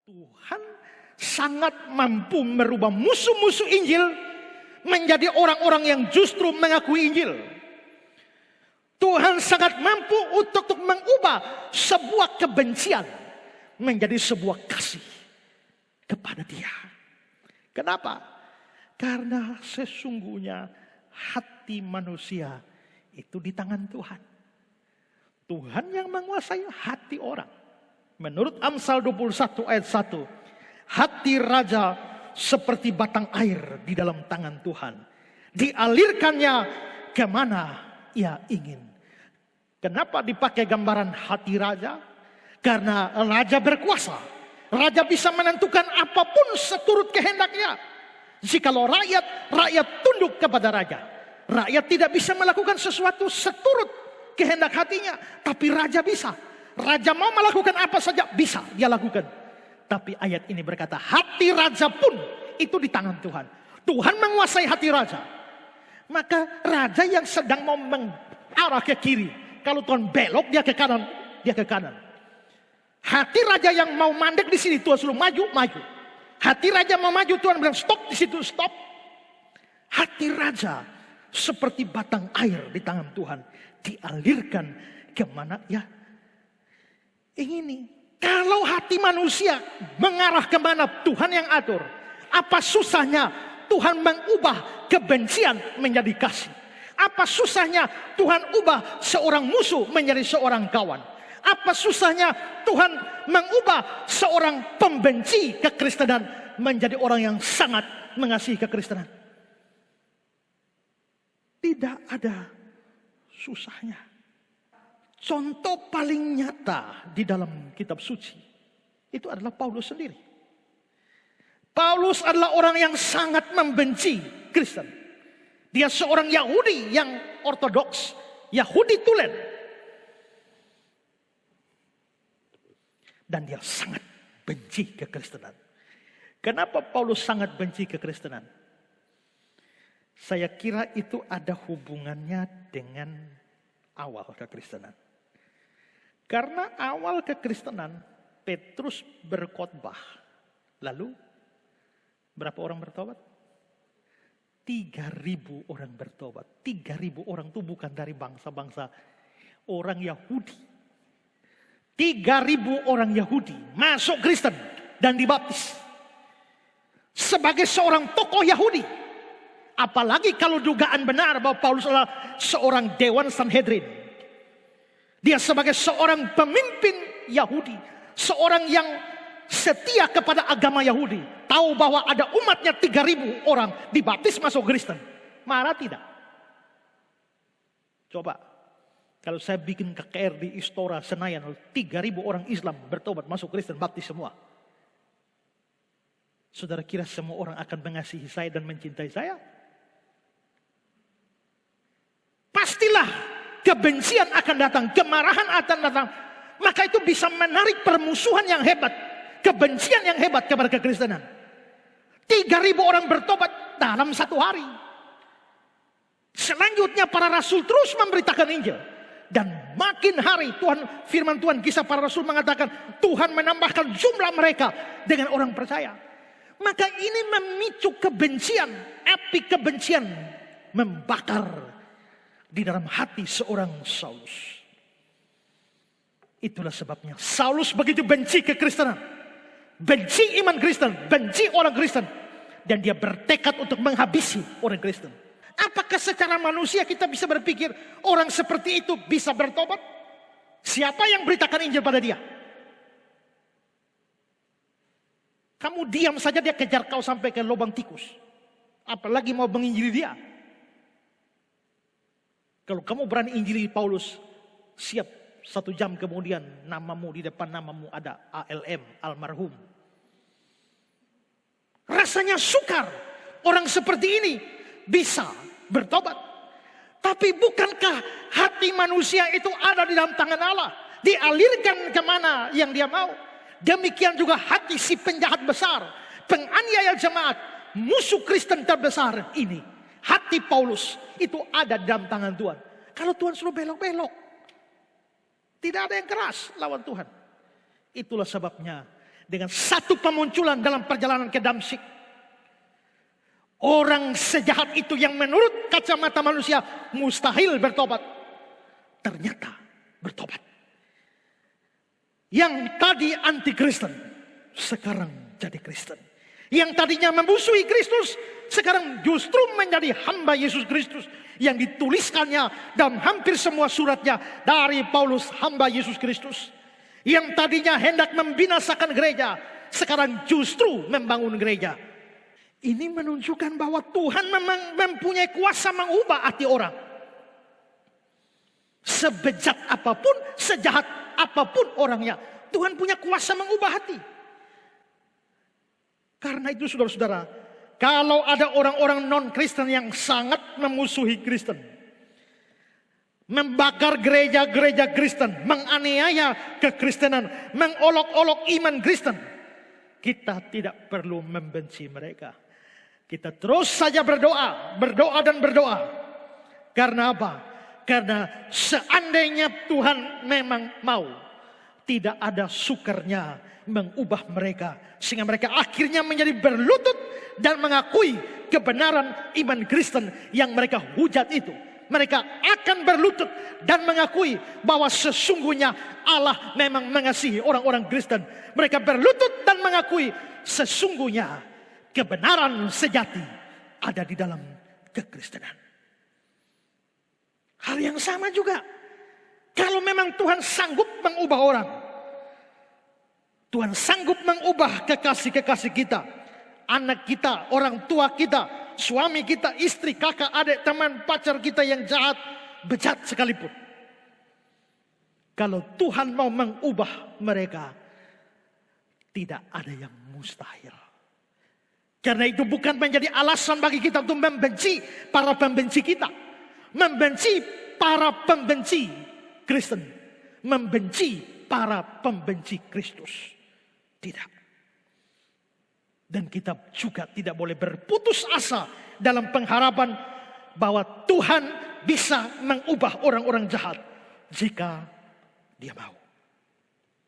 Tuhan sangat mampu merubah musuh-musuh Injil menjadi orang-orang yang justru mengakui Injil. Tuhan sangat mampu untuk mengubah sebuah kebencian menjadi sebuah kasih kepada Dia. Kenapa? Karena sesungguhnya hati manusia itu di tangan Tuhan. Tuhan yang menguasai hati orang. Menurut Amsal 21 ayat 1, hati raja seperti batang air di dalam tangan Tuhan. Dialirkannya kemana ia ingin. Kenapa dipakai gambaran hati raja? Karena raja berkuasa. Raja bisa menentukan apapun seturut kehendaknya. Jikalau rakyat tunduk kepada raja. Rakyat tidak bisa melakukan sesuatu seturut kehendak hatinya. Tapi raja bisa. Raja mau melakukan apa saja bisa dia lakukan. Tapi ayat ini berkata hati raja pun itu di tangan Tuhan. Tuhan menguasai hati raja. Maka raja yang sedang mau mengarah ke kiri, kalau Tuhan belok dia ke kanan, dia ke kanan. Hati raja yang mau mandek di sini Tuhan suruh maju, maju. Hati raja mau maju Tuhan bilang stop di situ, stop. Hati raja seperti batang air di tangan Tuhan, dialirkan kemana ya ingini. Kalau hati manusia mengarah kemana Tuhan yang atur. Apa susahnya Tuhan mengubah kebencian menjadi kasih. Apa susahnya Tuhan ubah seorang musuh menjadi seorang kawan. Apa susahnya Tuhan mengubah seorang pembenci kekristenan menjadi orang yang sangat mengasihi kekristenan. Tidak ada susahnya. Contoh paling nyata di dalam kitab suci itu adalah Paulus sendiri. Paulus adalah orang yang sangat membenci Kristen. Dia seorang Yahudi yang ortodoks, Yahudi tulen. Dan dia sangat benci kekristenan. Kenapa Paulus sangat benci kekristenan? Saya kira itu ada hubungannya dengan awal kekristenan. Karena awal kekristenan, Petrus berkhotbah. Lalu, berapa orang bertobat? 3.000 orang bertobat. 3.000 orang itu bukan dari bangsa-bangsa orang Yahudi. 3.000 orang Yahudi masuk Kristen dan dibaptis. Sebagai seorang tokoh Yahudi. Apalagi kalau dugaan benar bahwa Paulus adalah seorang Dewan Sanhedrin. Dia sebagai seorang pemimpin Yahudi. Seorang yang setia kepada agama Yahudi. Tahu bahwa ada umatnya 3.000 orang dibaptis masuk Kristen. Marah tidak? Coba. Kalau saya bikin KKR di Istora Senayan. 3.000 orang Islam bertobat masuk Kristen baptis semua. Saudara kira semua orang akan mengasihi saya dan mencintai saya? Pastilah. Kebencian akan datang, kemarahan akan datang. Maka itu bisa menarik permusuhan yang hebat. Kebencian yang hebat kepada kekristenan. 3.000 orang bertobat dalam satu hari. Selanjutnya para rasul terus memberitakan Injil. Dan makin hari firman Tuhan kisah para rasul mengatakan Tuhan menambahkan jumlah mereka dengan orang percaya. Maka ini memicu kebencian, api kebencian membakar di dalam hati seorang Saulus. Itulah sebabnya Saulus begitu benci kekristenan, benci iman Kristen, benci orang Kristen, dan dia bertekad untuk menghabisi orang Kristen. Apakah secara manusia kita bisa berpikir orang seperti itu bisa bertobat? Siapa yang beritakan Injil pada dia? Kamu diam saja dia kejar kau sampai ke lubang tikus. Apalagi mau menginjili dia. Kalau kamu berani injili Paulus, siap 1 jam kemudian namamu di depan namamu ada ALM, almarhum. Rasanya sukar orang seperti ini bisa bertobat. Tapi bukankah hati manusia itu ada di dalam tangan Allah? Dialirkan kemana yang dia mau. Demikian juga hati si penjahat besar, penganiaya jemaat, musuh Kristen terbesar ini. Hati Paulus itu ada dalam tangan Tuhan. Kalau Tuhan suruh belok-belok. Tidak ada yang keras lawan Tuhan. Itulah sebabnya Dengan satu pemunculan dalam perjalanan ke Damsyik. Orang sejahat itu yang menurut kacamata manusia mustahil bertobat, ternyata bertobat. Yang tadi anti Kristen, sekarang jadi Kristen. Yang tadinya memusuhi Kristus, sekarang justru menjadi hamba Yesus Kristus. Yang dituliskannya dalam hampir semua suratnya dari Paulus, hamba Yesus Kristus. Yang tadinya hendak membinasakan gereja, sekarang justru membangun gereja. Ini menunjukkan bahwa Tuhan memang mempunyai kuasa mengubah hati orang. Sebejat apapun, sejahat apapun orangnya, Tuhan punya kuasa mengubah hati. Karena itu saudara-saudara, kalau ada orang-orang non-Kristen yang sangat memusuhi Kristen, membakar gereja-gereja Kristen, menganiaya kekristenan, mengolok-olok iman Kristen, kita tidak perlu membenci mereka. Kita terus saja berdoa, berdoa dan berdoa. Karena apa? Karena seandainya Tuhan memang mau, tidak ada sukarnya mengubah mereka. Sehingga mereka akhirnya menjadi berlutut dan mengakui kebenaran iman Kristen yang mereka hujat itu. Mereka akan berlutut dan mengakui bahwa sesungguhnya Allah memang mengasihi orang-orang Kristen. Mereka berlutut dan mengakui sesungguhnya kebenaran sejati ada di dalam kekristenan. Hal yang sama juga. Kalau memang Tuhan sanggup mengubah orang, Tuhan sanggup mengubah kekasih-kekasih kita, anak kita, orang tua kita, suami kita, istri, kakak, adik, teman, pacar kita yang jahat, bejat sekalipun. Kalau Tuhan mau mengubah mereka, tidak ada yang mustahil. Karena itu bukan menjadi alasan bagi kita untuk membenci para pembenci kita. Membenci para pembenci Kristen. Membenci para pembenci Kristus. Tidak. Dan kita juga tidak boleh berputus asa dalam pengharapan bahwa Tuhan bisa mengubah orang-orang jahat jika Dia mau.